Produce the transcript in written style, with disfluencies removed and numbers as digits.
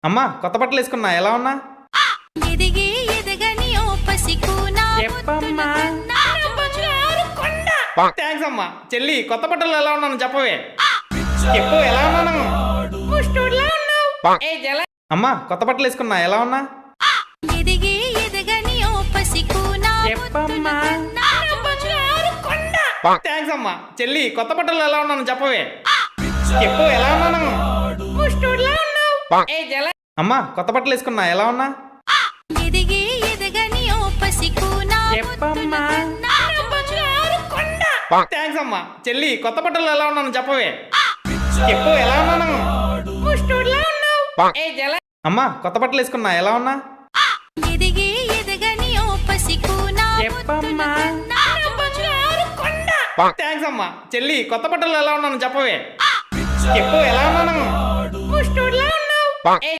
అమ్మా కొత్త బట్టలు వేసుకున్నా ఎలా ఉన్నా ఎదిగి ఎదగని ఓ పసికూనా చెప్పమ్మా థ్యాంక్స్ అమ్మా చెల్లి కొత్త బట్టలు ఎలా ఉన్నాను చెప్పవే చెప్పు ఎలా ఉన్నాను అమ్మా కొత్త బట్టలు వేసుకున్నా ఎలా ఉన్నా ఎదిగి ఎదగని ఓ పసికూనా చెప్పమ్మా థ్యాంక్స్ అమ్మా చెల్లి కొత్త బట్టలు ఎలా ఉన్నాను చెప్పవే చెప్పు ఎలా ఉన్నాను అమ్మా కొత్త బట్టలు వేసుకున్నా ఎలా ఉన్నా ఎదిగి ఎదగని ఓ పసికూనా చెప్పమ్మా థ్యాంక్స్ అమ్మా చెల్లి కొత్త బట్టలు ఎలా ఉన్నాను చెప్పవే చెప్పు ఎలా ఉన్నాను అమ్మా కొత్త బట్టలు వేసుకున్నా ఎలా ఉన్నా ఎదిగి ఎదగని ఓ పసికూనా చెప్పమ్మా థ్యాంక్స్ అమ్మా చెల్లి కొత్త బట్టలు ఎలా ఉన్నాను చెప్పవే చెప్పు ఎలా ఉన్నాను